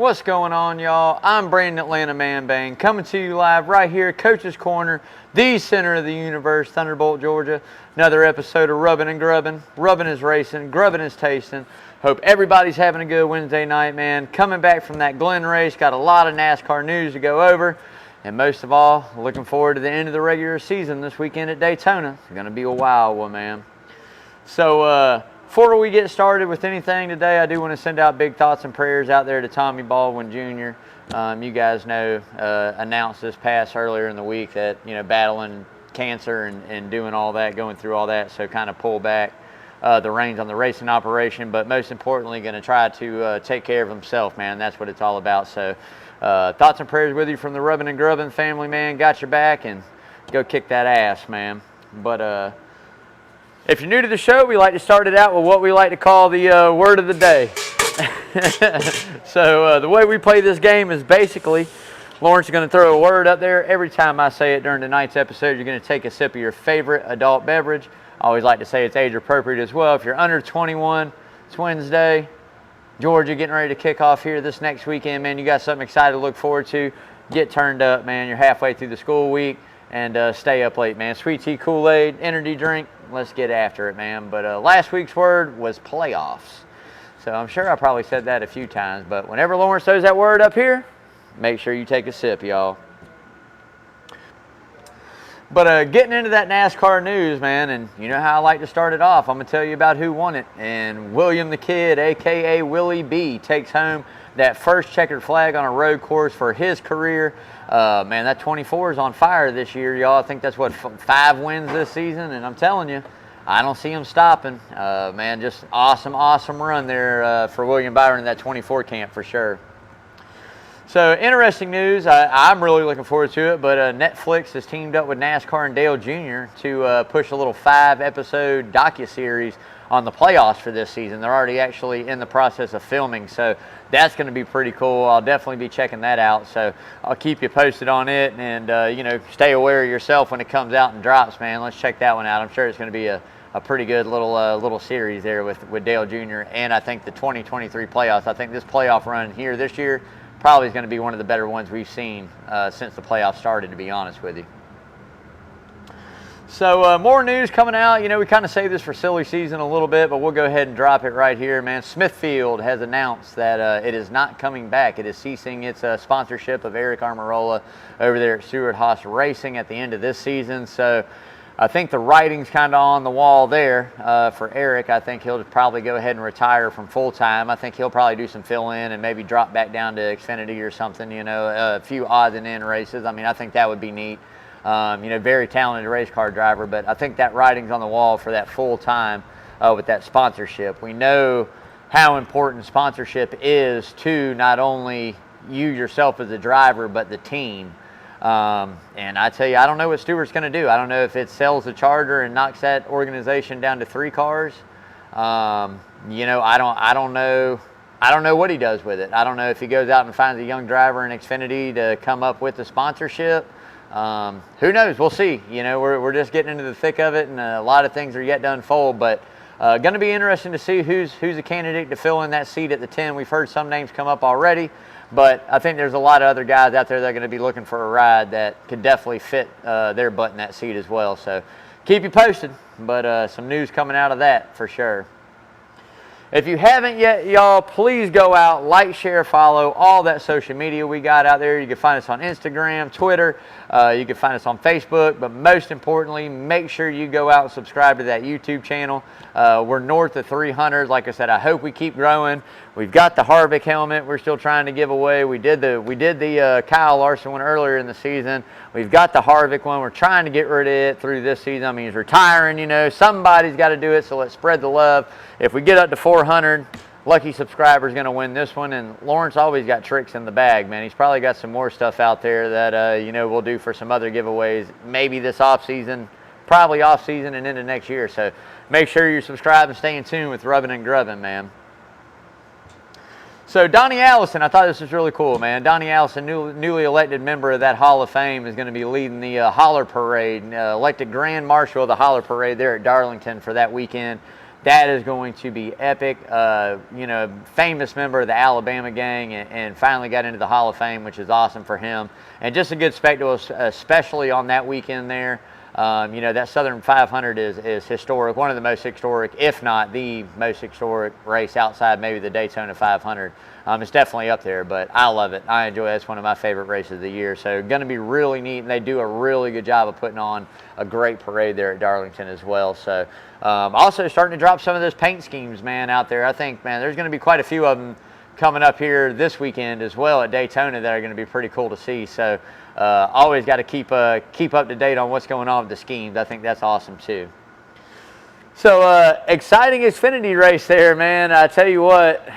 What's going on, y'all? I'm Brandon Atlanta Man Bang, coming to you live right here, Coach's Corner, the center of the universe, Thunderbolt, Georgia. Another episode of Rubbin' and Grubbin'. Rubbin' is racing, grubbin' is tasting. Hope everybody's having a good Wednesday night, man. Coming back from that Glen race, got a lot of NASCAR news to go over. And most of all, looking forward to the end of the regular season this weekend at Daytona. It's going to be a wild one, man. So, before we get started with anything today, I do want to send out big thoughts and prayers out there to Tommy Baldwin Jr. You guys know, announced this past earlier in the week that, battling cancer and doing all that, going through all that, so kind of pull back the reins on the racing operation, but most importantly, going to try to take care of himself, man. That's what it's all about. So, thoughts and prayers with you from the Rubbin' and Grubbin' family, man. Got your back, and go kick that ass, man. But, if you're new to the show, we like to start it out with what we like to call the word of the day. So the way we play this game is basically Lawrence is going to throw a word up there. Every time I say it during tonight's episode, you're going to take a sip of your favorite adult beverage. I always like to say it's age appropriate as well. If you're under 21, it's Wednesday. Georgia getting ready to kick off here this next weekend, man. You got something exciting to look forward to. Get turned up, man. You're halfway through the school week. And stay up late, man. Sweet tea, Kool-Aid, energy drink. Let's get after it, man. But last week's word was playoffs. So I'm sure I probably said that a few times. But whenever Lawrence throws that word up here, make sure you take a sip, y'all. But getting into that NASCAR news, man, and you know how I like to start it off. I'm going to tell you about who won it. And William the Kid, a.k.a. Willie B, takes home that first checkered flag on a road course for his career. Man, that 24 is on fire this year, y'all. I think that's, 5 wins this season. And I'm telling you, I don't see him stopping. Man, just awesome run there for William Byron in that 24 camp for sure. So, interesting news. I'm really looking forward to it, but Netflix has teamed up with NASCAR and Dale Jr. to push a little 5-episode docuseries on the playoffs for this season. They're already actually in the process of filming, so that's going to be pretty cool. I'll definitely be checking that out, so I'll keep you posted on it, and stay aware of yourself when it comes out and drops, man. Let's check that one out. I'm sure it's going to be a pretty good little series there with Dale Jr. and I think the 2023 playoffs. I think this playoff run here this year probably is going to be one of the better ones we've seen since the playoffs started, to be honest with you. So more news coming out. We kind of saved this for silly season a little bit, but we'll go ahead and drop it right here, man. Smithfield has announced that it is not coming back. It is ceasing its sponsorship of Eric Almirola over there at Stewart-Haas Racing at the end of this season. So I think the writing's kind of on the wall there for Eric. I think he'll probably go ahead and retire from full-time. I think he'll probably do some fill-in and maybe drop back down to Xfinity or something, a few odds and end races. I mean, I think that would be neat. Very talented race car driver, but I think that writing's on the wall for that full-time with that sponsorship. We know how important sponsorship is to not only you yourself as a driver, but the team. And I tell you, I don't know what Stewart's going to do. I don't know if it sells the Charger and knocks that organization down to 3 cars. I don't know. I don't know what he does with it. I don't know if he goes out and finds a young driver in Xfinity to come up with the sponsorship. Who knows? We'll see. We're just getting into the thick of it, and a lot of things are yet to unfold. But going to be interesting to see who's a candidate to fill in that seat at the 10. We've heard some names come up already, but I think there's a lot of other guys out there that are going to be looking for a ride that could definitely fit their butt in that seat as well. So keep you posted, but some news coming out of that for sure. If you haven't yet, y'all, please go out, like, share, follow all that social media we got out there. You can find us on Instagram, Twitter. You can find us on Facebook. But most importantly, make sure you go out and subscribe to that YouTube channel. We're north of 300. Like I said, I hope we keep growing. We've got the Harvick helmet we're still trying to give away. We did the Kyle Larson one earlier in the season. We've got the Harvick one. We're trying to get rid of it through this season. I mean, he's retiring, Somebody's got to do it, so let's spread the love. If we get up to 400, lucky subscriber's going to win this one. And Lawrence always got tricks in the bag, man. He's probably got some more stuff out there that, we'll do for some other giveaways. Maybe this off-season, probably off-season and into next year. So make sure you're subscribed and stay in tune with Rubbin' and Grubbin', man. So Donnie Allison, I thought this was really cool, man. Donnie Allison, newly elected member of that Hall of Fame, is going to be leading the Holler Parade, elected Grand Marshal of the Holler Parade there at Darlington for that weekend. That is going to be epic. Famous member of the Alabama gang, and finally got into the Hall of Fame, which is awesome for him. And just a good spectacle, especially on that weekend there. That Southern 500 is historic, one of the most historic, if not the most historic race outside maybe the Daytona 500. It's definitely up there, but I love it. I enjoy it. It's one of my favorite races of the year. So going to be really neat, and they do a really good job of putting on a great parade there at Darlington as well. So also starting to drop some of those paint schemes, man, out there. I think, man, there's going to be quite a few of them coming up here this weekend as well at Daytona that are going to be pretty cool to see. So always got to keep up to date on what's going on with the schemes. I think that's awesome too. So exciting Xfinity race there, man. I tell you what,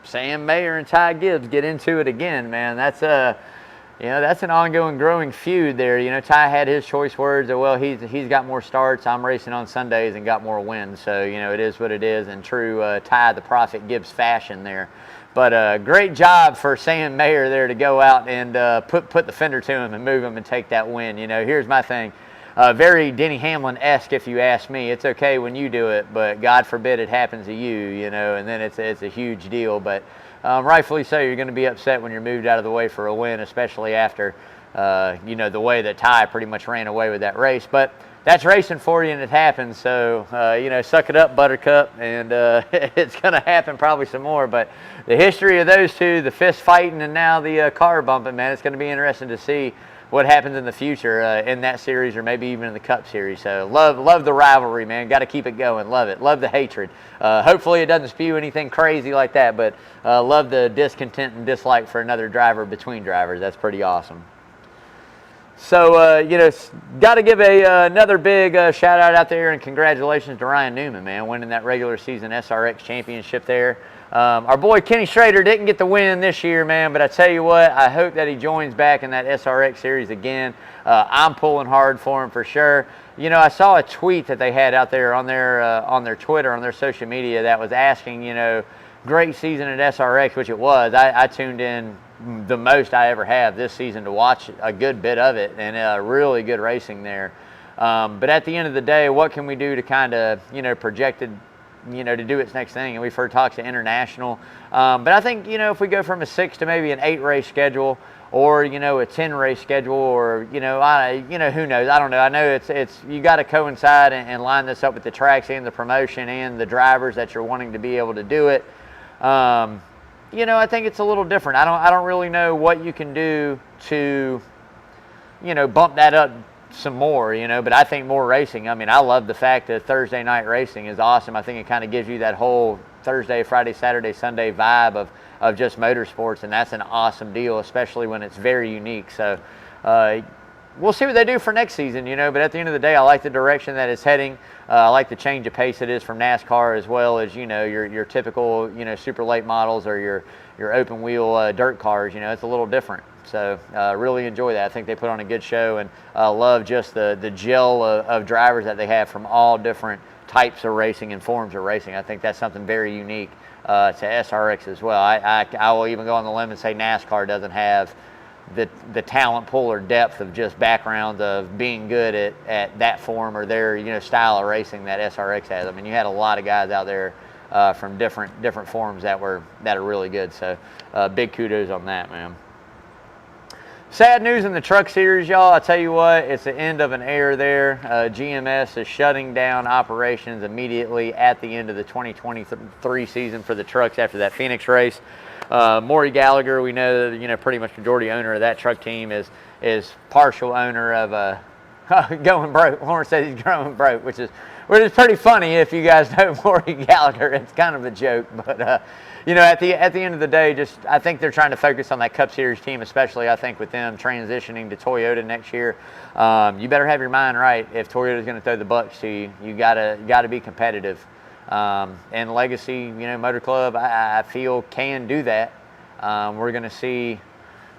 Sam Mayer and Ty Gibbs get into it again, man. That's an ongoing, growing feud there. Ty had his choice words that, well, he's got more starts. I'm racing on Sundays and got more wins. So, it is what it is in true Ty the Prophet Gibbs fashion there. But great job for Sam Mayer there to go out and put the fender to him and move him and take that win. Here's my thing. Very Denny Hamlin-esque, if you ask me. It's okay when you do it, but God forbid it happens to you, and then it's a huge deal. But rightfully so, you're going to be upset when you're moved out of the way for a win, especially after, the way that Ty pretty much ran away with that race. But that's racing for you, and it happens. So, suck it up, Buttercup, and it's going to happen probably some more. But the history of those two, the fist fighting and now the car bumping, man, it's going to be interesting to see what happens in the future in that series, or maybe even in the Cup Series. So love the rivalry, man. Got to keep it going. Love it. Love the hatred. Hopefully it doesn't spew anything crazy like that, but love the discontent and dislike for another driver between drivers. That's pretty awesome. So, got to give another big shout out there, and congratulations to Ryan Newman, man, winning that regular season SRX championship there. Our boy Kenny Schrader didn't get the win this year, man, but I tell you what, I hope that he joins back in that SRX series again. I'm pulling hard for him for sure. I saw a tweet that they had out there on their Twitter, on their social media, that was asking, great season at SRX, which it was. I tuned in the most I ever have this season to watch a good bit of it, and really good racing there. But at the end of the day, what can we do to kind of, project it, to do its next thing? And we've heard talks of international. But I think, if we go from a 6 to maybe an 8 race schedule, or, a 10 race schedule, or, who knows? I don't know. I know it's you got to coincide and line this up with the tracks and the promotion and the drivers that you're wanting to be able to do it. I think it's a little different. I don't really know what you can do to, bump that up some more, but I think more racing. I mean, I love the fact that Thursday night racing is awesome. I think it kind of gives you that whole Thursday, Friday, Saturday, Sunday vibe of just motorsports, and that's an awesome deal, especially when it's very unique. So we'll see what they do for next season, but at the end of the day, I like the direction that it's heading. I like the change of pace it is from NASCAR, as well as, your typical, super late models, or your open wheel dirt cars. It's a little different. So really enjoy that. I think they put on a good show, and love just the gel of drivers that they have from all different types of racing and forms of racing. I think that's something very unique to SRX as well. I will even go on the limb and say NASCAR doesn't have the talent pool or depth of just background of being good at that form or their style of racing that SRX has. I mean, you had a lot of guys out there from different forms that are really good. So big kudos on that, man. Sad news in the Truck Series, y'all. I tell you what, it's the end of an era there. GMS is shutting down operations immediately at the end of the 2023 season for the trucks after that Phoenix race. Maury Gallagher, we know that pretty much majority owner of that truck team, is partial owner of going broke. Lawrence says he's going broke, which is pretty funny if you guys know Maury Gallagher. It's kind of a joke, but at the end of the day, I think they're trying to focus on that Cup Series team, especially I think with them transitioning to Toyota next year. You better have your mind right. If Toyota's going to throw the bucks to you, you gotta be competitive. And Legacy, Motor Club, I feel can do that. We're going to see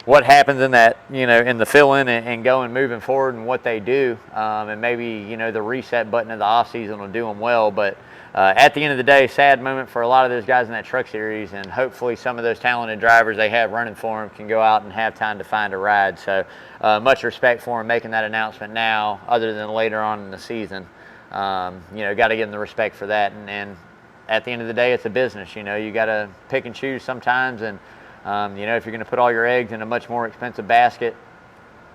what happens in that, in the fill-in and going moving forward and what they do. And maybe, the reset button of the offseason will do them well. But at the end of the day, sad moment for a lot of those guys in that Truck Series. And hopefully some of those talented drivers they have running for them can go out and have time to find a ride. So much respect for them making that announcement now, other than later on in the season. You know, got to give them the respect for that. And at the end of the day, it's a business. You know, you got to pick and choose sometimes. And, you know, if you're going to put all your eggs in a much more expensive basket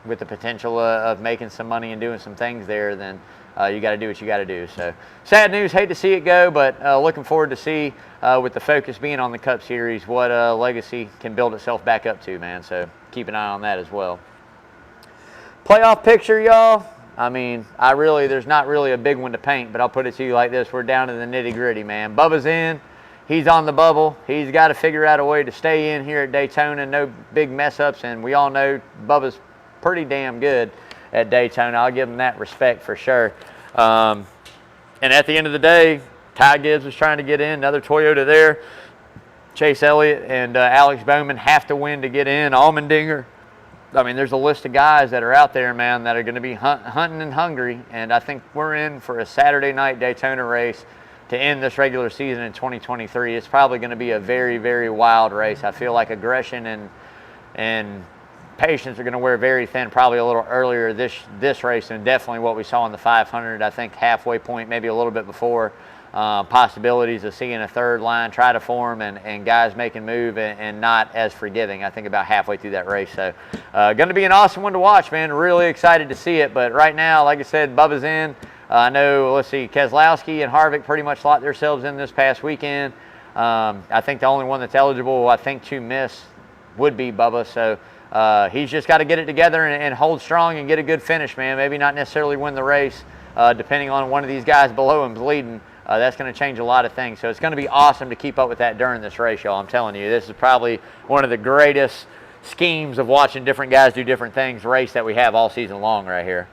with the potential of making some money and doing some things there, then you got to do what you got to do. So sad news, hate to see it go, but looking forward to see, with the focus being on the Cup Series, what Legacy can build itself back up to, man. So keep an eye on that as well. Playoff picture, y'all. I mean, there's not really a big one to paint, but I'll put it to you like this. We're down to the nitty gritty, man. Bubba's in. He's on the bubble. He's got to figure out a way to stay in here at Daytona. No big mess ups, and we all know Bubba's pretty damn good at Daytona. I'll give him that respect for sure. And at the end of the day, Ty Gibbs is trying to get in. Another Toyota there. Chase Elliott and Alex Bowman have to win to get in. Allmendinger. I mean, there's a list of guys that are out there, man, that are going to be hunting and hungry. And I think we're in for a Saturday night Daytona race to end this regular season in 2023. It's probably going to be a very, very wild race. I feel like aggression and patience are going to wear very thin, probably a little earlier this race, and definitely what we saw in the 500. I think halfway point, maybe a little bit before. Possibilities of seeing a third line try to form and guys making move and not as forgiving, I think, about halfway through that race. So going to be an awesome one to watch, man. Really excited to see it. But right now, like I said, Bubba's in. I know, let's see, Keselowski and Harvick pretty much locked themselves in this past weekend. I think the only one that's eligible, I think, to miss would be Bubba. So he's just got to get it together and hold strong and get a good finish, man. Maybe not necessarily win the race, depending on one of these guys below him leading. That's going to change a lot of things. So it's going to be awesome to keep up with that during this race, y'all. I'm telling you, this is probably one of the greatest schemes of watching different guys do different things race that we have all season long right here.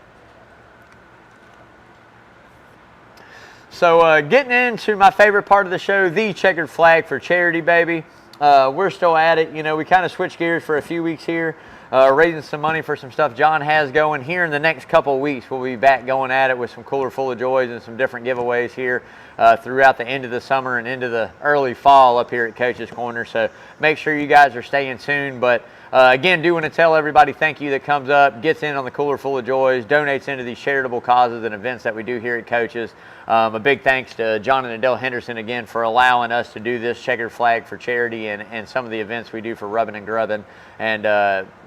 So getting into my favorite part of the show, the checkered flag for charity, baby. We're still at it. You know, we kind of switched gears for a few weeks here, raising some money for some stuff John has going. Here in the next couple of weeks, we'll be back going at it with some Cooler Full of Joys and some different giveaways here throughout the end of the summer and into the early fall up here at Coach's Corner. So make sure you guys are staying tuned. But again, do want to tell everybody thank you that comes up, gets in on the Cooler Full of Joys, donates into these charitable causes and events that we do here at Coach's. A big thanks to John and Adele Henderson again for allowing us to do this checkered flag for charity and some of the events we do for Rubbin' and Grubbin'. And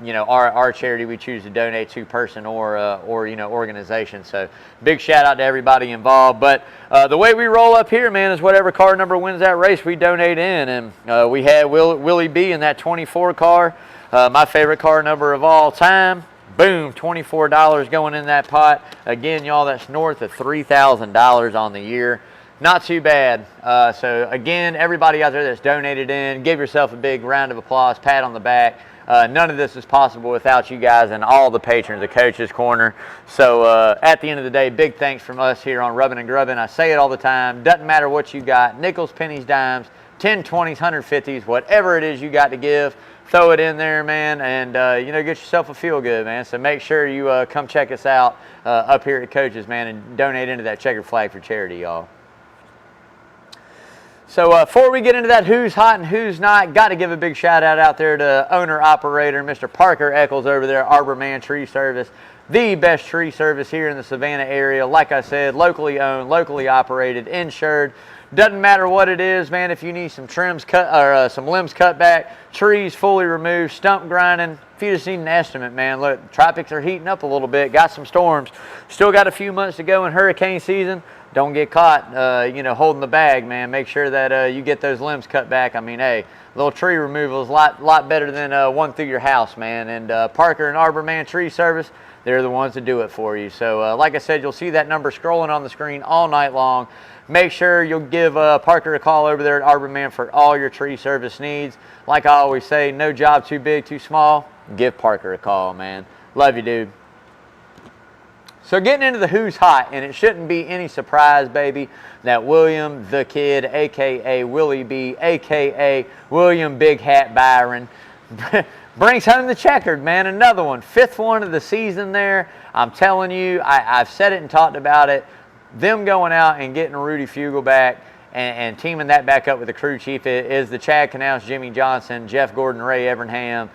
you know, our charity we choose to donate to person or you know, organization. So big shout out to everybody involved. But the way we roll up here, man, is whatever car number wins that race, we donate in. And we had Willie B in that 24 car, my favorite car number of all time. Boom, $24 going in that pot. Again, y'all, that's north of $3,000 on the year. Not too bad. So again, everybody out there that's donated in, give yourself a big round of applause, pat on the back. None of this is possible without you guys and all the patrons of Coach's Corner. So at the end of the day, big thanks from us here on Rubbin' and Grubbin'. I say it all the time. Doesn't matter what you got. Nickels, pennies, dimes, 10, 20s, 150s, whatever it is you got to give. Throw it in there, man, and, you know, get yourself a feel-good, man. So make sure you come check us out up here at Coach's, man, and donate into that checkered flag for charity, y'all. So before we get into that who's hot and who's not, got to give a big shout-out out there to owner-operator Mr. Parker Eccles over there, Arbor Man Tree Service. The best tree service here in the Savannah area. Like I said, locally owned, locally operated, insured. Doesn't matter what it is, man. If you need some trims cut or some limbs cut back, trees fully removed, stump grinding, if you just need an estimate, man. Look, tropics are heating up a little bit. Got some storms. Still got a few months to go in hurricane season. Don't get caught, you know, holding the bag, man. Make sure that you get those limbs cut back. I mean, hey, a little tree removal is a lot better than one through your house, man. And Parker and Arbor Man Tree Service, they're the ones that do it for you. So, like I said, you'll see that number scrolling on the screen all night long. Make sure you'll give Parker a call over there at Arbor Man for all your tree service needs. Like I always say, no job too big, too small. Give Parker a call, man. Love you, dude. So getting into the who's hot, and it shouldn't be any surprise, baby, that William the Kid, a.k.a. Willie B, a.k.a. William Big Hat Byron, brings home the checkered, man. Another one. 5th one of the season there. I'm telling you, I've said it and talked about it. Them going out and getting Rudy Fugle back and teaming that back up with the crew chief is the Chad Knaus, Jimmy Johnson, Jeff Gordon, Ray Evernham,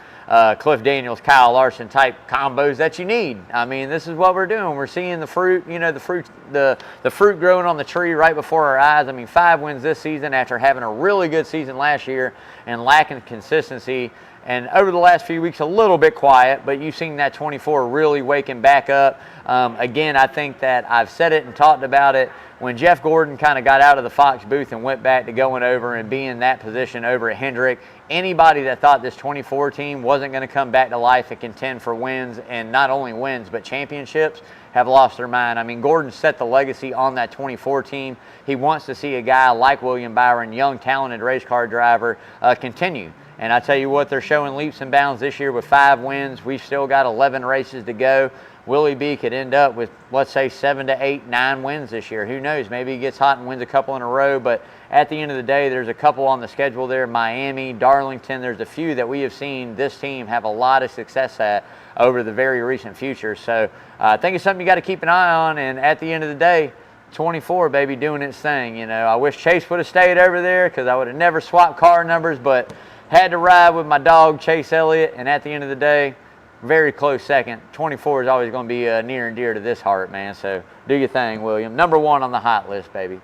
Cliff Daniels, Kyle Larson type combos that you need. I mean, this is what we're doing. We're seeing the fruit, the fruit growing on the tree right before our eyes. I mean, 5 wins this season after having a really good season last year and lacking consistency. And over the last few weeks, a little bit quiet, but you've seen that 24 really waking back up. Again, I think that I've said it and talked about it. When Jeff Gordon kind of got out of the Fox booth and went back to going over and being in that position over at Hendrick, anybody that thought this 24 team wasn't going to come back to life and contend for wins, and not only wins, but championships, have lost their mind. I mean, Gordon set the legacy on that 24 team. He wants to see a guy like William Byron, young, talented race car driver, continue. And I tell you what, they're showing leaps and bounds this year with 5 wins. We've still got 11 races to go. Willie B could end up with, let's say, 7 to 8, 9 wins this year. Who knows? Maybe he gets hot and wins a couple in a row. But at the end of the day, there's a couple on the schedule there. Miami, Darlington, there's a few that we have seen this team have a lot of success at over the very recent future. So I think it's something you got to keep an eye on. And at the end of the day, 24, baby, doing its thing. I wish Chase would have stayed over there because I would have never swapped car numbers, but had to ride with my dog, Chase Elliott. And at the end of the day, very close second. 24 is always going to be near and dear to this heart, man. So do your thing, William. Number 1 on the hot list, baby.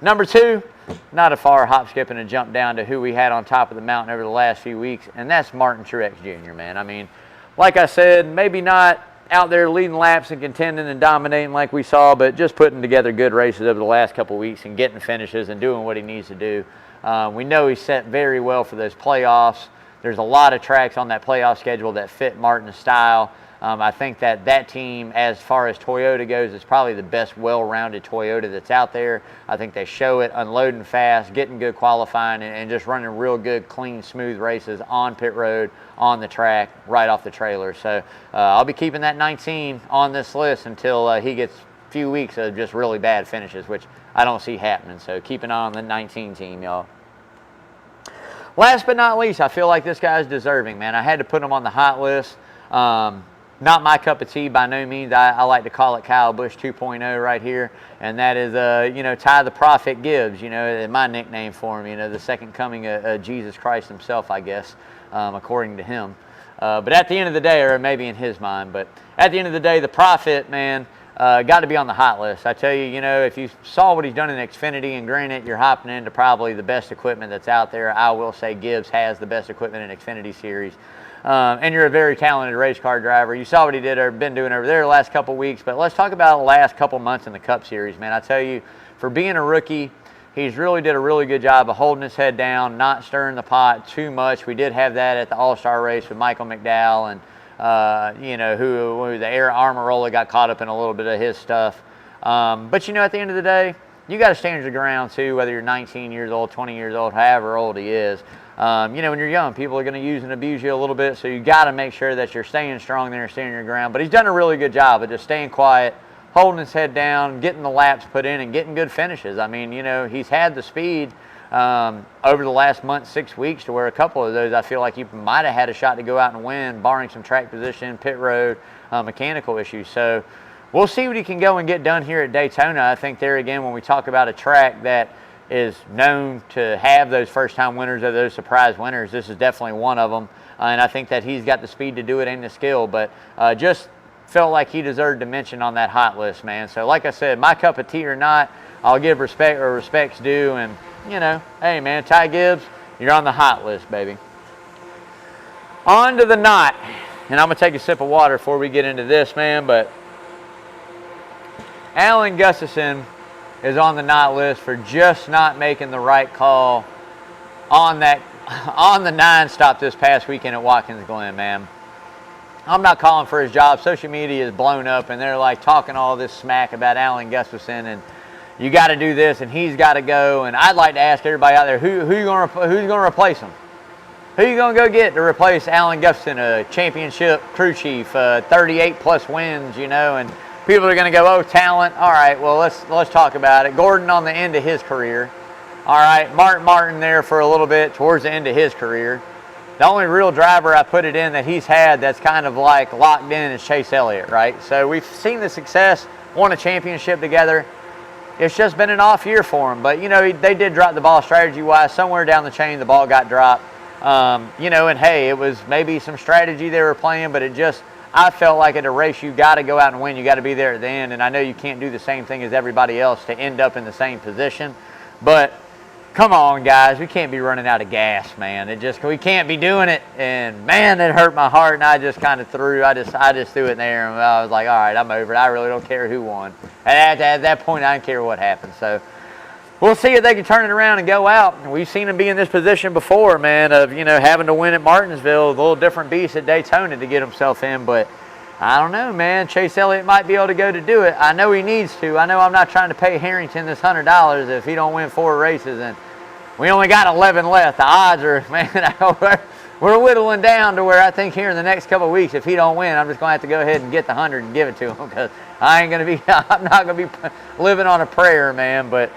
Number 2, not a far hop, skip, and a jump down to who we had on top of the mountain over the last few weeks, and that's Martin Truex Jr., man. I mean, like I said, maybe not out there leading laps and contending and dominating like we saw, but just putting together good races over the last couple of weeks and getting finishes and doing what he needs to do. We know he's set very well for those playoffs. There's a lot of tracks on that playoff schedule that fit Martin's style. I think that team, as far as Toyota goes, is probably the best well-rounded Toyota that's out there. I think they show it unloading fast, getting good qualifying, and just running real good, clean, smooth races on pit road, on the track, right off the trailer. So I'll be keeping that 19 on this list until he gets a few weeks of just really bad finishes, which I don't see happening. So keep an eye on the 19 team, y'all. Last but not least, I feel like this guy's deserving, man. I had to put him on the hot list. Not my cup of tea by no means. I like to call it Kyle Busch 2.0 right here. And that is, Ty the Prophet Gibbs, my nickname for him, the second coming of Jesus Christ himself, I guess, according to him. But at the end of the day, or maybe in his mind, but at the end of the day, the Prophet, man, got to be on the hot list. I tell you, if you saw what he's done in Xfinity, and granted, you're hopping into probably the best equipment that's out there. I will say Gibbs has the best equipment in Xfinity Series. And you're a very talented race car driver. You saw what he did or been doing over there the last couple of weeks, but let's talk about the last couple months in the Cup Series, man. I tell you, for being a rookie, he's really did a really good job of holding his head down, not stirring the pot too much. We did have that at the All-Star race with Michael McDowell and who the Air Armarola got caught up in a little bit of his stuff. But at the end of the day, you got to stand your ground too, whether you're 19 years old, 20 years old, however old he is. When you're young, people are going to use and abuse you a little bit, so you got to make sure that you're staying strong there and standing your ground. But he's done a really good job of just staying quiet, holding his head down, getting the laps put in, and getting good finishes. I mean, he's had the speed over the last month, 6 weeks, to where a couple of those I feel like he might have had a shot to go out and win, barring some track position, pit road, mechanical issues. So we'll see what he can go and get done here at Daytona. I think there again, when we talk about a track that is known to have those first-time winners or those surprise winners, this is definitely one of them. And I think that he's got the speed to do it and the skill, but just felt like he deserved to mention on that hot list, man. So like I said, my cup of tea or not, I'll give respect where respect's due. And, hey, man, Ty Gibbs, you're on the hot list, baby. On to the not. And I'm going to take a sip of water before we get into this, man. But Alan Gustafson is on the not list for just not making the right call on the 9 stop this past weekend at Watkins Glen, man. I'm not calling for his job. Social media is blown up, and they're like talking all this smack about Alan Gustafson, and you got to do this, and he's got to go. And I'd like to ask everybody out there, who's going to replace him? Who you going to go get to replace Alan Gustafson, a championship crew chief, 38 plus wins, and people are going to go, oh, talent. All right, well, let's talk about it. Gordon on the end of his career. All right, Martin there for a little bit towards the end of his career. The only real driver I put it in that he's had that's kind of like locked in is Chase Elliott, right? So we've seen the success, won a championship together. it's just been an off year for him. But, you know, they did drop the ball strategy-wise. Somewhere down the chain, the ball got dropped. You know, and hey, it was maybe some strategy they were playing, but I felt like at a race, you got to go out and win. You got to be there at the end. And I know you can't do the same thing as everybody else to end up in the same position. But come on, guys, we can't be running out of gas, man. We can't be doing it. And man, it hurt my heart. And I just kind of I just threw it in there. And I was like, all right, I'm over it. I really don't care who won. And at that point, I didn't care what happened. So we'll see if they can turn it around and go out. We've seen him be in this position before, man, of, you know, having to win at Martinsville, a little different beast at Daytona to get himself in. But I don't know, man. Chase Elliott might be able to go to do it. I know he needs to. I know I'm not trying to pay Harrington this $100 if he don't win 4 races. And we only got 11 left. The odds are, man, we're whittling down to where I think here in the next couple of weeks, if he don't win, I'm just going to have to go ahead and get the 100 and give it to him, because I'm not going to be living on a prayer, man. But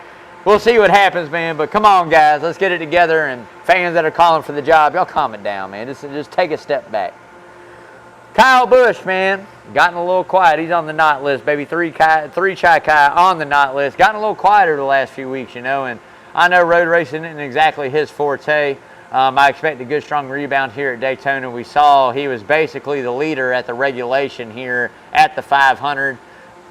we'll see what happens, man. But come on, guys, let's get it together. And fans that are calling for the job, y'all calm it down, man. Just take a step back. Kyle Busch, man, gotten a little quiet. He's on the not list, baby. Three Chai Kai on the not list. Gotten a little quieter the last few weeks, you know. And I know road racing isn't exactly his forte. I expect a good, strong rebound here at Daytona. We saw he was basically the leader at the regulation here at the 500.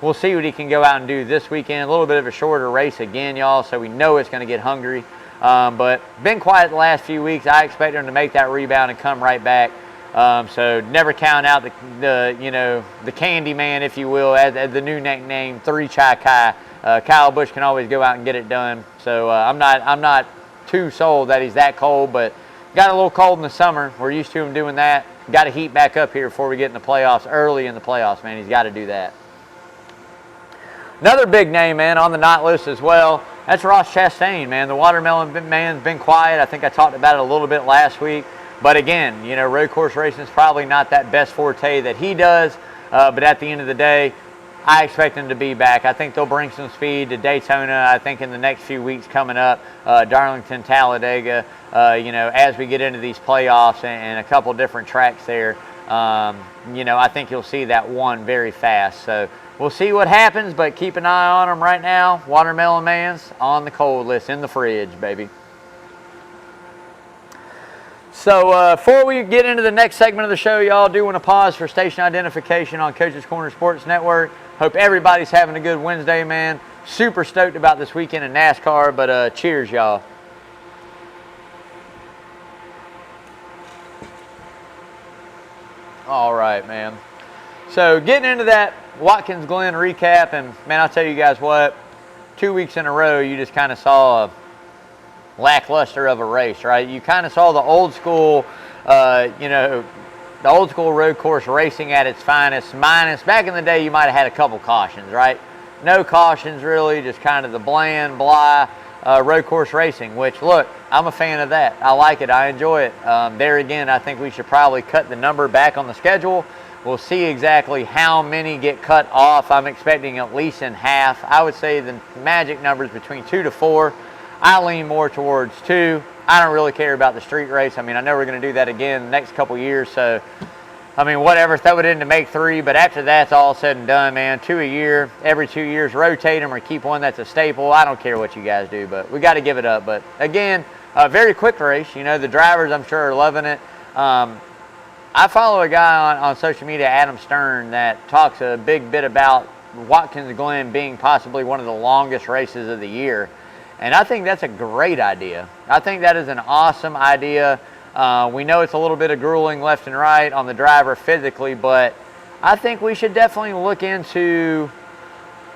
We'll see what he can go out and do this weekend. A little bit of a shorter race again, y'all, so we know it's going to get hungry. But been quiet the last few weeks. I expect him to make that rebound and come right back. So never count out the Candy Man, if you will, as the new nickname, 3 Chai Kai. Kyle Busch can always go out and get it done. So I'm not too sold that he's that cold, but got a little cold in the summer. We're used to him doing that. Got to heat back up here before we get in the playoffs. Early in the playoffs, man, he's got to do that. Another big name, man, on the not list as well. That's Ross Chastain, man. The watermelon man's been quiet. I think I talked about it a little bit last week. But again, you know, road course racing is probably not that best forte that he does. But at the end of the day, I expect him to be back. I think they'll bring some speed to Daytona, I think, in the next few weeks coming up. Darlington, Talladega, you know, as we get into these playoffs and a couple different tracks there, you know, I think you'll see that one very fast. So we'll see what happens, but keep an eye on him right now. Watermelon Man's on the cold list, in the fridge, baby. So before we get into the next segment of the show, y'all, do want to pause for station identification on Coach's Corner Sports Network. Hope everybody's having a good Wednesday, man. Super stoked about this weekend in NASCAR, but cheers, y'all. All right, man. So getting into that Watkins Glen recap, and man, I'll tell you guys what, 2 weeks in a row, you just kind of saw a lackluster of a race, right? You kind of saw the old school, you know, the old school road course racing at its finest, minus back in the day you might have had a couple cautions, right? No cautions really, just kind of the bland, blah road course racing, which, look, I'm a fan of that. I like it. I enjoy it. There again, I think we should probably cut the number back on the schedule. We'll see exactly how many get cut off. I'm expecting at least in half. I would say the magic number is between 2 to 4. I lean more towards 2. I don't really care about the street race. I mean, I know we're going to do that again the next couple years. So, I mean, whatever, throw it in to make 3. But after that's all said and done, man, 2 a year, every 2 years, rotate them or keep one that's a staple. I don't care what you guys do, but we got to give it up. But again, a very quick race. You know, the drivers, I'm sure, are loving it. I follow a guy on social media, Adam Stern, that talks a big bit about Watkins Glen being possibly one of the longest races of the year. And I think that's a great idea. I think that is an awesome idea. We know it's a little bit of grueling left and right on the driver physically, but I think we should definitely look into,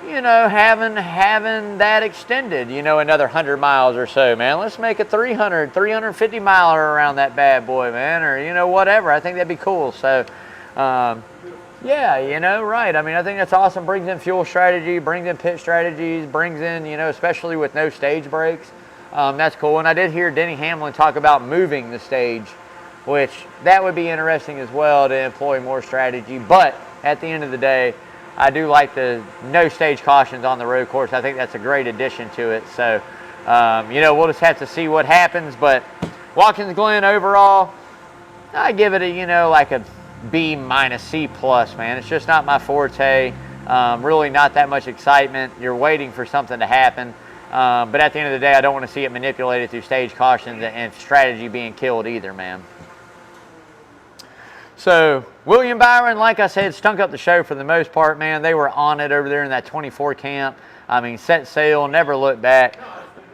you know, having that extended, you know, another 100 miles or so, man. Let's make a 350 miler around that bad boy, man, or, you know, whatever. I think that'd be cool. So, yeah, you know, right. I mean, I think that's awesome. Brings in fuel strategy, brings in pit strategies, brings in, you know, especially with no stage breaks. That's cool. And I did hear Denny Hamlin talk about moving the stage, which that would be interesting as well to employ more strategy. But at the end of the day, I do like the no stage cautions on the road course. I think that's a great addition to it. So, you know, we'll just have to see what happens. But Watkins Glen overall, I give it a, you know, like a B minus C plus, man. It's just not my forte. Really not that much excitement. You're waiting for something to happen. But at the end of the day, I don't want to see it manipulated through stage cautions and strategy being killed either, man. So William Byron, like I said, stunk up the show for the most part, man. They were on it over there in that 24 camp. I mean, set sail, never looked back.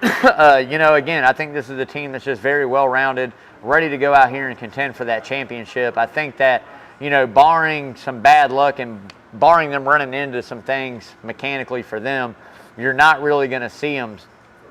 You know, again, I think this is a team that's just very well-rounded, ready to go out here and contend for that championship. I think that, you know, barring some bad luck and barring them running into some things mechanically for them, you're not really going to see them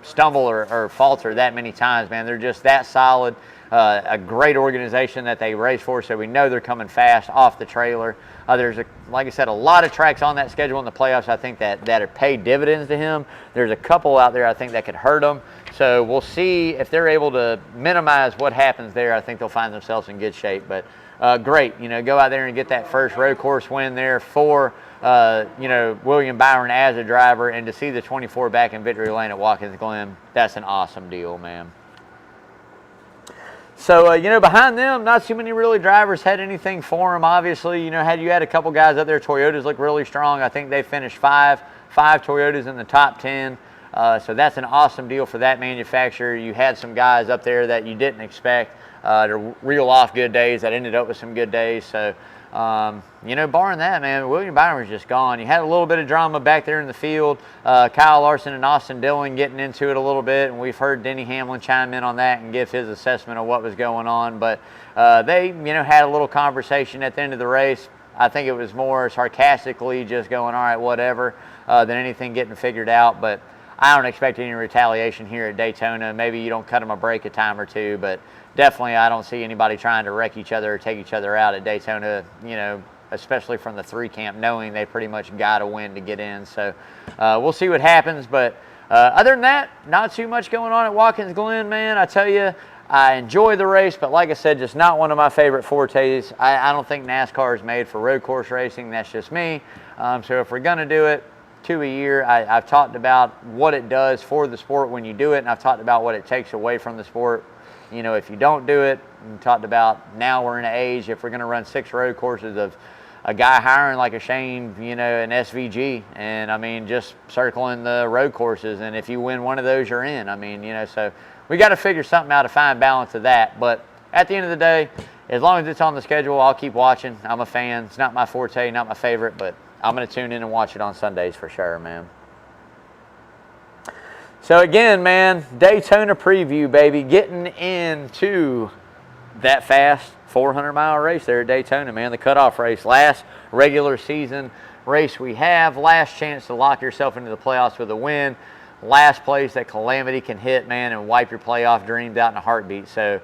stumble or falter that many times, man. They're just that solid. A great organization that they race for, so we know they're coming fast off the trailer. There's, like I said, a lot of tracks on that schedule in the playoffs, I think, that are paid dividends to him. There's a couple out there, I think, that could hurt him. So we'll see if they're able to minimize what happens there. I think they'll find themselves in good shape. But great, you know, go out there and get that first road course win there for, you know, William Byron as a driver, and to see the 24 back in victory lane at Watkins Glen, that's an awesome deal, man. So, you know, behind them, not too many really drivers had anything for them, obviously. You know, you had a couple guys up there. Toyotas look really strong. I think they finished five Toyotas in the top 10. So that's an awesome deal for that manufacturer. You had some guys up there that you didn't expect to reel off good days that ended up with some good days. So, you know, barring that, man, William Byron was just gone. You had a little bit of drama back there in the field. Kyle Larson and Austin Dillon getting into it a little bit, and we've heard Denny Hamlin chime in on that and give his assessment of what was going on. But they, you know, had a little conversation at the end of the race. I think it was more sarcastically just going, all right, whatever, than anything getting figured out. But I don't expect any retaliation here at Daytona. Maybe you don't cut them a break a time or two, but definitely I don't see anybody trying to wreck each other or take each other out at Daytona, you know, especially from the 3 camp, knowing they pretty much got to win to get in. So we'll see what happens. But other than that, not too much going on at Watkins Glen, man. I tell you, I enjoy the race, but like I said, just not one of my favorite fortes. I don't think NASCAR is made for road course racing. That's just me. So if we're going to do it, 2 a year. I've talked about what it does for the sport when you do it, and I've talked about what it takes away from the sport, you know, if you don't do it. And talked about now we're in an age, if we're going to run 6 road courses, of a guy hiring like a Shane, you know, an SVG, and I mean, just circling the road courses, and if you win one of those, you're in. I mean, you know, so we got to figure something out to find balance of that. But at the end of the day, as long as it's on the schedule, I'll keep watching. I'm a fan. It's not my forte, not my favorite, but I'm going to tune in and watch it on Sundays for sure, man. So again, man, Daytona preview, baby. Getting into that fast 400-mile race there at Daytona, man. The cutoff race. Last regular season race we have. Last chance to lock yourself into the playoffs with a win. Last place that calamity can hit, man, and wipe your playoff dreams out in a heartbeat. So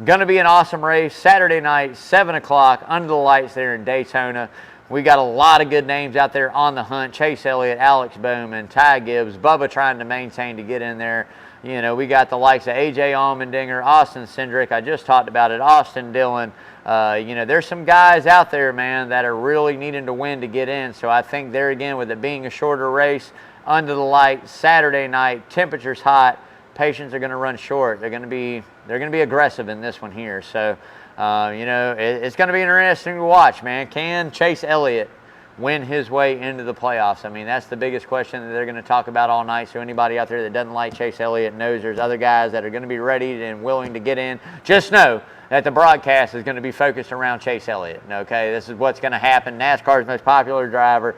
going to be an awesome race. Saturday night, 7 o'clock, under the lights there in Daytona. We got a lot of good names out there on the hunt. Chase Elliott, Alex Bowman, Ty Gibbs, Bubba trying to maintain to get in there. You know, we got the likes of A.J. Allmendinger, Austin Cindric. I just talked about it. Austin Dillon. You know, there's some guys out there, man, that are really needing to win to get in. So I think there again, with it being a shorter race, under the light, Saturday night, temperatures hot, patients are going to run short. They're going to be aggressive in this one here. So, you know, it's going to be interesting to watch, man. Can Chase Elliott win his way into the playoffs? I mean, that's the biggest question that they're going to talk about all night. So anybody out there that doesn't like Chase Elliott knows there's other guys that are going to be ready and willing to get in. Just know that the broadcast is going to be focused around Chase Elliott. Okay, this is what's going to happen. NASCAR's most popular driver.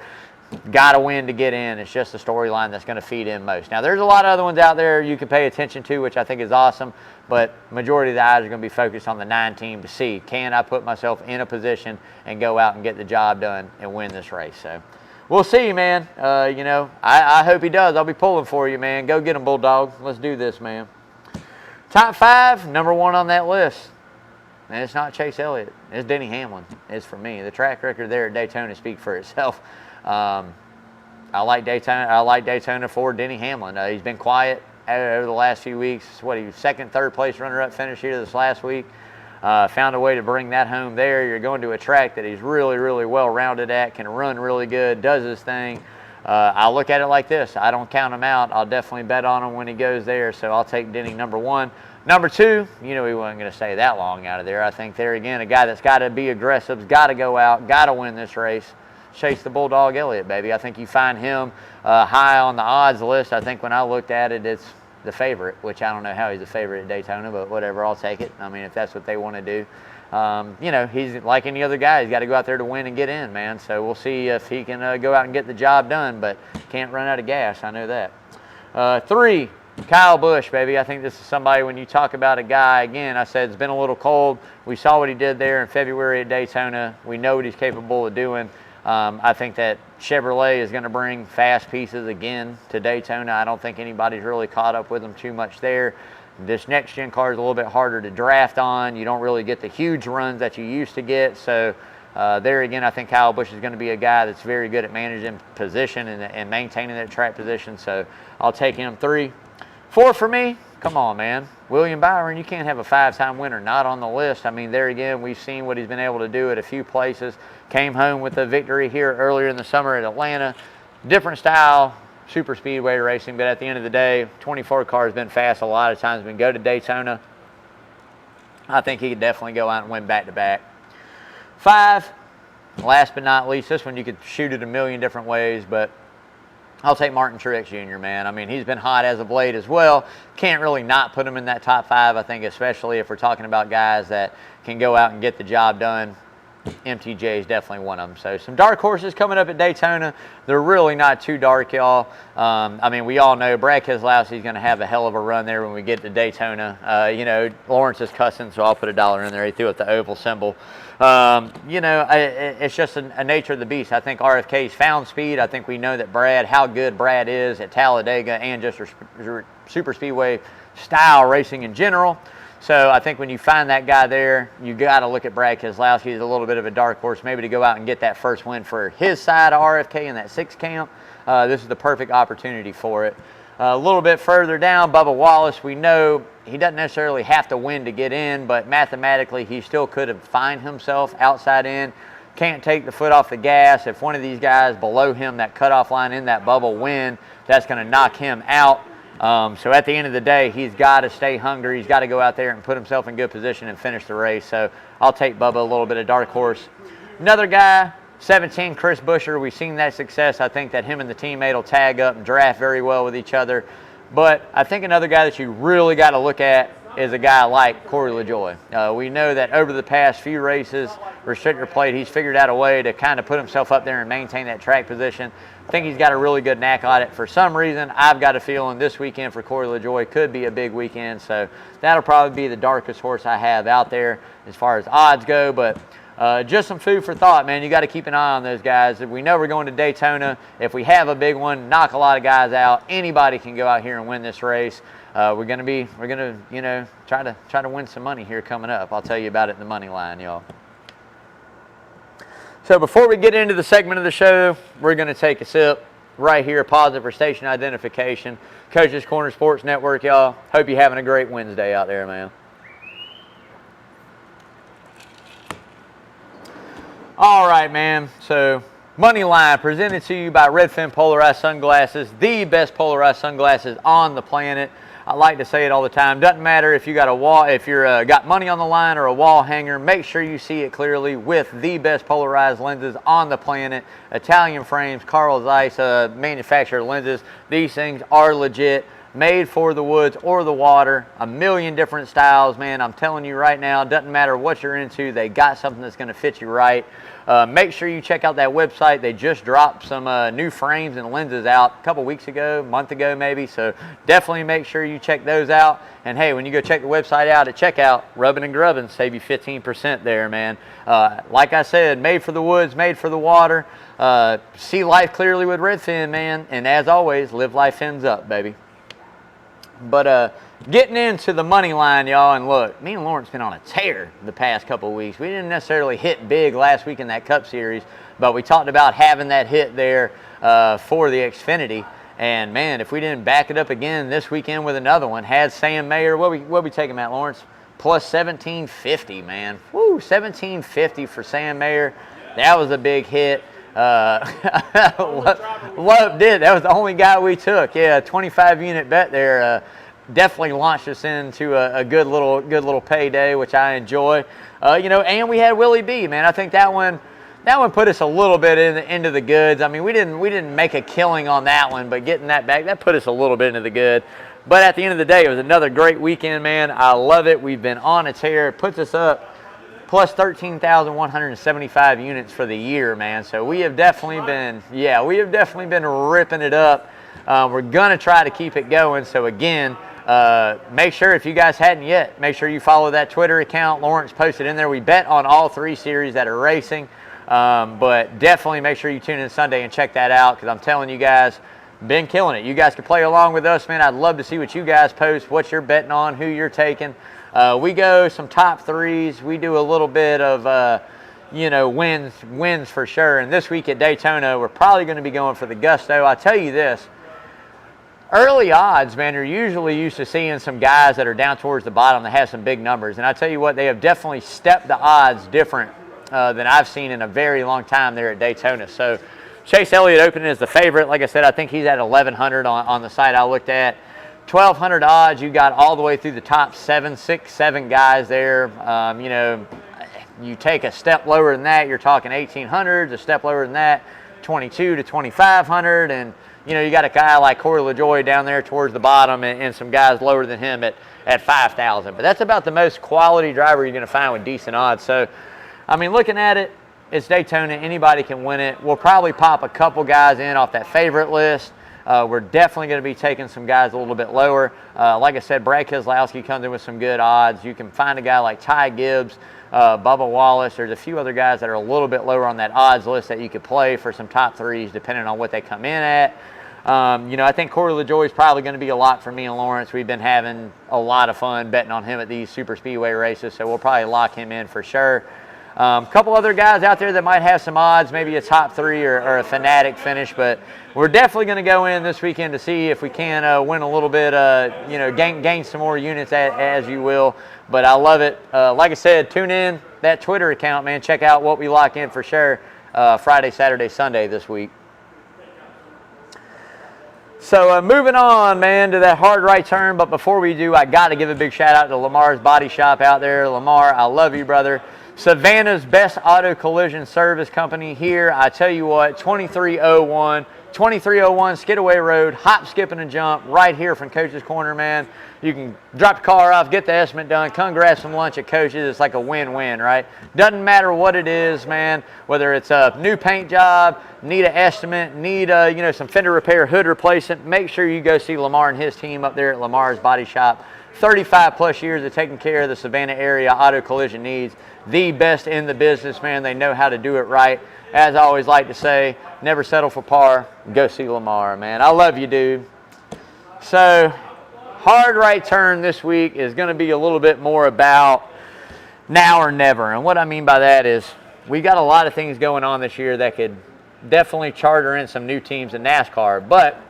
Got to win to get in. It's just the storyline that's going to feed in most. Now, there's a lot of other ones out there you can pay attention to, which I think is awesome, but majority of the eyes are going to be focused on the 9 team to see, can I put myself in a position and go out and get the job done and win this race? So we'll see, man. You know, I hope he does. I'll be pulling for you, man. Go get him, Bulldog. Let's do this, man. Top 5, number 1 on that list. And it's not Chase Elliott. It's Denny Hamlin. It's for me. The track record there at Daytona speaks for itself. I like Daytona. I like Daytona for Denny Hamlin. He's been quiet over the last few weeks. What, he was 2nd, 3rd place runner-up finish here this last week. Found a way to bring that home there. You're going to a track that he's really, really well-rounded at, can run really good, does his thing. I look at it like this. I don't count him out. I'll definitely bet on him when he goes there, so I'll take Denny number 1. Number 2, you know he wasn't going to stay that long out of there. I think there again, a guy that's got to be aggressive, got to go out, got to win this race. Chase the Bulldog Elliott, baby. I think you find him high on the odds list. I think when I looked at it, it's the favorite, which I don't know how he's a favorite at Daytona, but whatever, I'll take it. I mean, if that's what they want to do. You know, he's like any other guy. He's got to go out there to win and get in, man. So we'll see if he can go out and get the job done, but can't run out of gas. I know that. 3, Kyle Busch, baby. I think this is somebody, when you talk about a guy, again, I said it's been a little cold. We saw what he did there in February at Daytona. We know what he's capable of doing. I think that Chevrolet is going to bring fast pieces again to Daytona. I don't think anybody's really caught up with them too much there. This next-gen car is a little bit harder to draft on. You don't really get the huge runs that you used to get. So there again, I think Kyle Busch is going to be a guy that's very good at managing position and maintaining that track position. So I'll take him 3. 4 for me, come on, man. William Byron, you can't have a 5-time winner not on the list. I mean, there again, we've seen what he's been able to do at a few places. Came home with a victory here earlier in the summer at Atlanta. Different style, super speedway racing, but at the end of the day, 24 car has been fast a lot of times. When we go to Daytona, I think he could definitely go out and win back-to-back. 5, last but not least, this one you could shoot it a million different ways, but I'll take Martin Truex Jr., man. I mean, he's been hot as of late as well. Can't really not put him in that top 5, I think, especially if we're talking about guys that can go out and get the job done. MTJ is definitely one of them. So some dark horses coming up at Daytona. They're really not too dark, y'all. I mean, we all know Brad Keselowski is going to have a hell of a run there when we get to Daytona. You know, Lawrence is cussing, so I'll put $1 in there. He threw up the oval symbol. You know, it's just a nature of the beast. I think RFK's found speed. I think we know that how good Brad is at Talladega and just super speedway style racing in general. So I think when you find that guy there, you got to look at Brad Keselowski. He's a little bit of a dark horse, maybe to go out and get that first win for his side of RFK in that 6 camp. This is the perfect opportunity for it. A little bit further down, Bubba Wallace, we know he doesn't necessarily have to win to get in, but mathematically he still could have found himself outside in. Can't take the foot off the gas. If one of these guys below him, that cutoff line in that bubble, win, that's going to knock him out. So at the end of the day, he's got to stay hungry. He's got to go out there and put himself in good position and finish the race. So I'll take Bubba, a little bit of dark horse. Another guy, 17, Chris Buescher. We've seen that success. I think that him and the teammate will tag up and draft very well with each other. But I think another guy that you really got to look at is a guy like Corey LaJoie. We know that over the past few races, restrictor plate, he's figured out a way to kind of put himself up there and maintain that track position. I think he's got a really good knack on it. For some reason, I've got a feeling this weekend for Corey LaJoie could be a big weekend. So that'll probably be the darkest horse I have out there as far as odds go. But just some food for thought, man. You got to keep an eye on those guys. If we know we're going to Daytona, if we have a big one, knock a lot of guys out. Anybody can go out here and win this race. We're gonna, you know, try to win some money here coming up. I'll tell you about it in the money line, y'all. So before we get into the segment of the show, we're gonna take a sip right here, positive for station identification. Coach's Corner Sports Network, y'all. Hope you're having a great Wednesday out there, man. All right, man. So money line presented to you by Redfin Polarized Sunglasses, the best polarized sunglasses on the planet. I like to say it all the time. Doesn't matter if you got a wall, if you're got money on the line or a wall hanger. Make sure you see it clearly with the best polarized lenses on the planet. Italian frames, Carl Zeiss manufactured lenses. These things are legit, made for the woods or the water. A million different styles, man. I'm telling you right now, doesn't matter what you're into. They got something that's going to fit you right. Make sure you check out that website. They just dropped some new frames and lenses out a couple weeks ago, a month ago maybe. So definitely make sure you check those out. And hey, when you go check the website out at checkout, rubbing and grubbing, save you 15% there, man. Like I said, made for the woods, made for the water. See life clearly with Redfin, man. And as always, live life fins up, baby. But getting into the money line, y'all, and look, me and Lawrence been on a tear the past couple of weeks. We didn't necessarily hit big last week in that Cup Series, but we talked about having that hit there for the Xfinity. And man, if we didn't back it up again this weekend with another one, had Sam Mayer, what we take him at, Lawrence? Plus 1750, man. Woo, 1750 for Sam Mayer. That was a big hit. Loeb did. That was the only guy we took. Yeah, 25 unit bet there. Definitely launched us into a good little payday, which I enjoy. You know, and we had Willie B, man. I think that one that one put us a little bit into the goods. I mean, we didn't make a killing on that one, but getting that back, that put us a little bit into the good. But at the end of the day, it was another great weekend, man. I love it. We've been on a tear. It puts us up plus 13,175 units for the year, man. So we have definitely been, ripping it up. We're going to try to keep it going. So again, make sure, if you guys hadn't yet, make sure you follow that Twitter account. Lawrence posted in there. We bet on all 3 series that are racing. But definitely make sure you tune in Sunday and check that out, because I'm telling you guys, been killing it. You guys can play along with us, man. I'd love to see what you guys post, what you're betting on, who you're taking. We go some top 3s. We do a little bit of, wins for sure. And this week at Daytona, we're probably going to be going for the Gusto. I tell you this, early odds, man, you're usually used to seeing some guys that are down towards the bottom that have some big numbers. And I tell you what, they have definitely stepped the odds different than I've seen in a very long time there at Daytona. So Chase Elliott opening as the favorite. Like I said, I think he's at 1,100 on the site I looked at. 1,200 odds, you got all the way through the top 6, 7 guys there. You take a step lower than that, you're talking 1,800s. A step lower than that, 22 to 2,500. And, you got a guy like Corey LaJoie down there towards the bottom, and some guys lower than him at 5,000. But that's about the most quality driver you're going to find with decent odds. So, I mean, looking at it, it's Daytona. Anybody can win it. We'll probably pop a couple guys in off that favorite list. We're definitely going to be taking some guys a little bit lower. Like I said, Brad Keselowski comes in with some good odds. You can find a guy like Ty Gibbs, Bubba Wallace. There's a few other guys that are a little bit lower on that odds list that you could play for some top 3s depending on what they come in at. I think Corey LaJoie is probably going to be a lot for me and Lawrence. We've been having a lot of fun betting on him at these super speedway races, so we'll probably lock him in for sure. A couple other guys out there that might have some odds, maybe a top 3 or a Fanatic finish, but we're definitely going to go in this weekend to see if we can win a little bit, gain some more units as you will. But I love it. Like I said, tune in that Twitter account, man. Check out what we lock in for sure Friday, Saturday, Sunday this week. So moving on, man, to that hard right turn. But before we do, I got to give a big shout out to Lamar's Body Shop out there. Lamar, I love you, brother. Savannah's best auto collision service company here. I tell you what, 2301 Skidaway Road, hop, skip, and a jump right here from Coach's Corner, man. You can drop the car off, get the estimate done, come grab some lunch at Coach's. It's like a win-win, right? Doesn't matter what it is, man, whether it's a new paint job, need an estimate, need some fender repair, hood replacement, make sure you go see Lamar and his team up there at Lamar's Body Shop. 35 plus years of taking care of the Savannah area auto collision needs. The best in the business, man. They know how to do it right. As I always like to say, never settle for par. Go see Lamar, man. I love you, dude. So, hard right turn this week is going to be a little bit more about now or never. And what I mean by that is we got a lot of things going on this year that could definitely charter in some new teams in NASCAR. But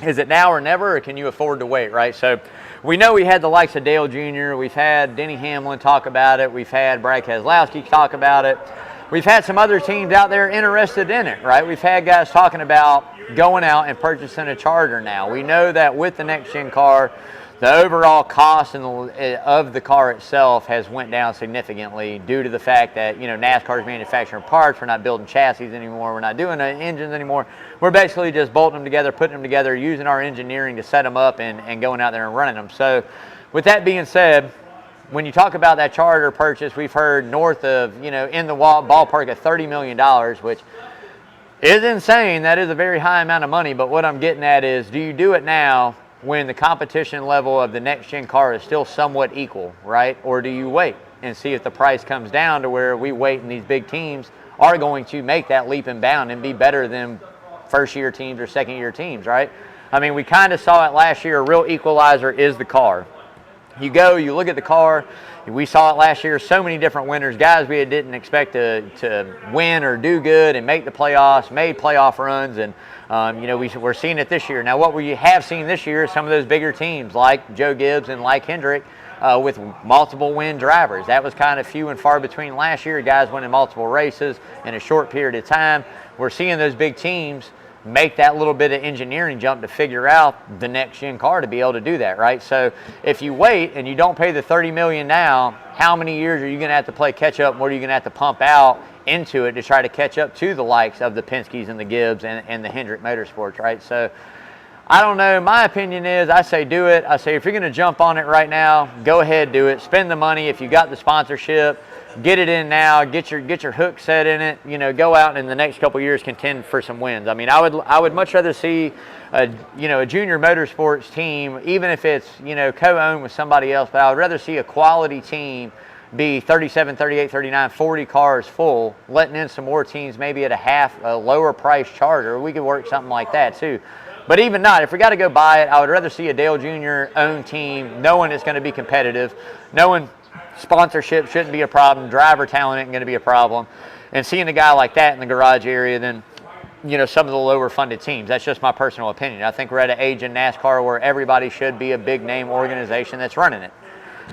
is it now or never, or can you afford to wait, right? So we know we had the likes of Dale Jr. We've had Denny Hamlin talk about it. We've had Brad Keselowski talk about it. We've had some other teams out there interested in it, right? We've had guys talking about going out and purchasing a charter now. We know that with the next-gen car, the overall cost of the car itself has went down significantly due to the fact that, NASCAR is manufacturing parts. We're not building chassis anymore. We're not doing engines anymore. We're basically just bolting them together, putting them together, using our engineering to set them up and going out there and running them. So with that being said, when you talk about that charter purchase, we've heard north of, in the ballpark of $30 million, which is insane. That is a very high amount of money. But what I'm getting at is, do you do it now when the competition level of the next-gen car is still somewhat equal, right? Or do you wait and see if the price comes down to where we wait and these big teams are going to make that leap and bound and be better than first-year teams or second-year teams, right? I mean, we kind of saw it last year. A real equalizer is the car. You look at the car. We saw it last year, so many different winners, guys we didn't expect to win or do good and make the playoffs, made playoff runs, and we're seeing it this year. Now, what we have seen this year is some of those bigger teams like Joe Gibbs and like Hendrick with multiple win drivers. That was kind of few and far between last year, guys winning multiple races in a short period of time. We're seeing those big teams make that little bit of engineering jump to figure out the next-gen car to be able to do that, right? So if you wait and you don't pay the $30 million now, how many years are you going to have to play catch-up? What are you going to have to pump out into it to try to catch up to the likes of the Penske's and the Gibbs and the Hendrick Motorsports, right? So I don't know. My opinion is I say do it. I say if you're going to jump on it right now, go ahead, do it. Spend the money. If you got the sponsorship, get it in now. Get your hook set in it. You know, go out and in the next couple of years contend for some wins. I mean, I would much rather see a junior motorsports team, even if it's, you know, co-owned with somebody else, but I would rather see a quality team be 37, 38, 39, 40 cars full, letting in some more teams maybe at a lower price charter. We could work something like that too. But even not, if we got to go buy it, I would rather see a Dale Jr. owned team, knowing it's going to be competitive, knowing sponsorship shouldn't be a problem, driver talent isn't going to be a problem, and seeing a guy like that in the garage area than, you know, some of the lower funded teams. That's just my personal opinion. I think we're at an age in NASCAR where everybody should be a big name organization that's running it.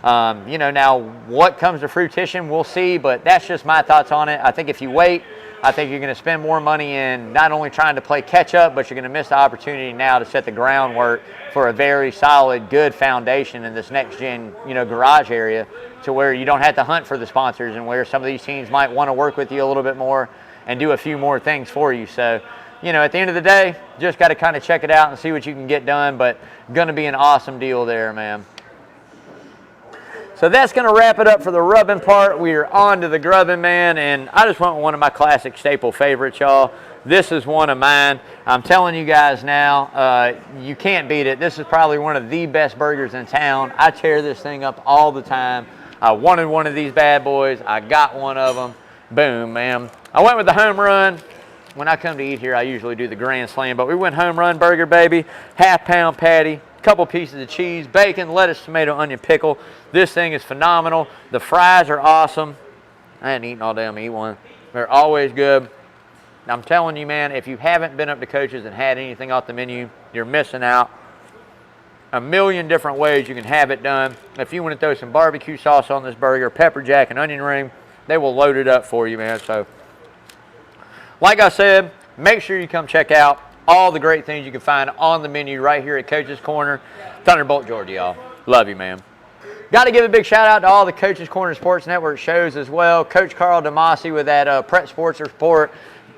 You know, now what comes to fruition, we'll see, but that's just my thoughts on it. I think if you wait, I think you're going to spend more money in not only trying to play catch up, but you're going to miss the opportunity now to set the groundwork for a very solid, good foundation in this next gen, you know, garage area, to where you don't have to hunt for the sponsors and where some of these teams might want to work with you a little bit more and do a few more things for you. So, you know, at the end of the day, just got to kind of check it out and see what you can get done, but going to be an awesome deal there, man. So that's going to wrap it up for the rubbing part. We are on to the grubbing, man, and I just went with one of my classic staple favorites, y'all. This is one of mine. I'm telling you guys now, you can't beat it. This is probably one of the best burgers in town. I tear this thing up all the time. I wanted one of these bad boys. I got one of them. Boom, man. I went with the home run. When I come to eat here, I usually do the grand slam, but we went home run burger, baby. Half-pound patty, couple pieces of cheese, bacon, lettuce, tomato, onion, pickle. This thing is phenomenal. The fries are awesome. I hadn't eaten all day. I'm going to eat one. They're always good. I'm telling you, man, if you haven't been up to Coach's and had anything off the menu, you're missing out. A million different ways you can have it done. If you want to throw some barbecue sauce on this burger, pepper jack, and onion ring, they will load it up for you, man. So, like I said, make sure you come check out all the great things you can find on the menu right here at Coach's Corner, Thunderbolt, Georgia, y'all. Love you, man. Got to give a big shout out to all the Coach's Corner Sports Network shows as well. Coach Carl DeMasi with that Prep Sports Report.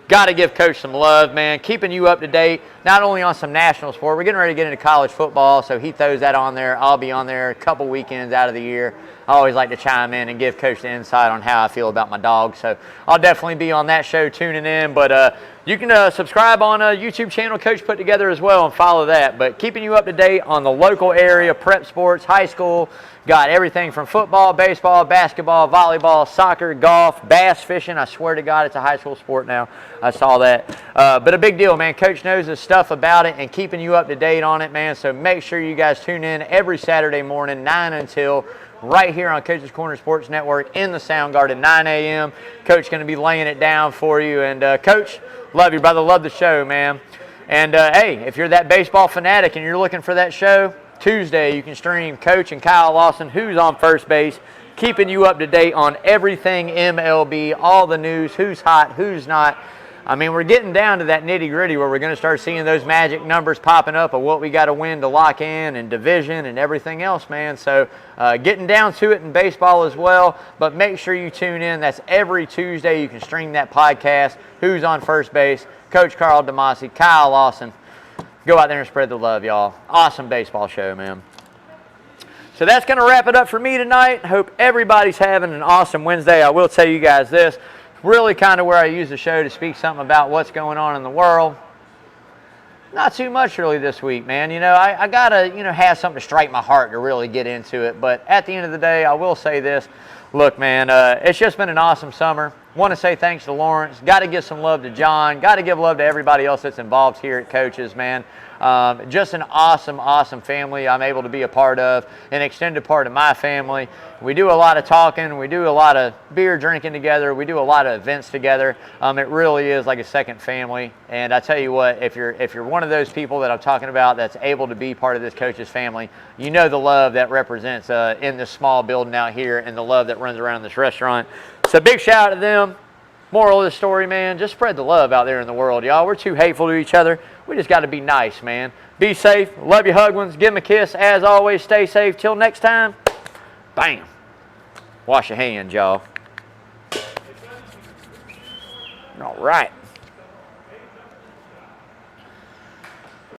Got to give Coach some love, man. Keeping you up to date, not only on some national sport. We're getting ready to get into college football, so he throws that on there. I'll be on there a couple weekends out of the year. I always like to chime in and give Coach the insight on how I feel about my dog. So I'll definitely be on that show tuning in. But you can subscribe on a YouTube channel Coach put together as well and follow that. But keeping you up to date on the local area, prep sports, high school. Got everything from football, baseball, basketball, volleyball, soccer, golf, bass fishing. I swear to God, it's a high school sport now. I saw that. But a big deal, man. Coach knows his stuff about it and keeping you up to date on it, man. So make sure you guys tune in every Saturday morning, 9 until, right here on Coach's Corner Sports Network in the Sound Garden, 9 a.m. Coach going to be laying it down for you. And, Coach, love you, brother. Love the show, man. And, hey, if you're that baseball fanatic and you're looking for that show, Tuesday, you can stream Coach and Kyle Lawson, who's on first base, keeping you up to date on everything MLB, all the news, who's hot, who's not. I mean, we're getting down to that nitty-gritty where we're going to start seeing those magic numbers popping up of what we got to win to lock in and division and everything else, man. So getting down to it in baseball as well, but make sure you tune in. That's every Tuesday. You can stream that podcast, Who's on First Base, Coach Carl DeMasi, Kyle Lawson. Go out there and spread the love, y'all. Awesome baseball show, man. So that's going to wrap it up for me tonight. Hope everybody's having an awesome Wednesday. I will tell you guys this. Really kind of where I use the show to speak something about what's going on in the world. Not too much really this week, man. You know, I got to, have something to strike my heart to really get into it. But at the end of the day, I will say this. Look, man, it's just been an awesome summer. Want to say thanks to Lawrence. Got to give some love to John. Got to give love to everybody else that's involved here at Coach's, man. Just an awesome, awesome family I'm able to be a part of, an extended part of my family. We do a lot of talking. We do a lot of beer drinking together. We do a lot of events together. It really is like a second family. And I tell you what, if you're one of those people that I'm talking about that's able to be part of this Coach's family, you know the love that represents in this small building out here and the love that runs around this restaurant. So big shout out to them. Moral of the story, man, just spread the love out there in the world, y'all. We're too hateful to each other. We just got to be nice, man. Be safe. Love you, hug ones. Give them a kiss. As always, stay safe. Till next time, bam. Wash your hands, y'all. All right.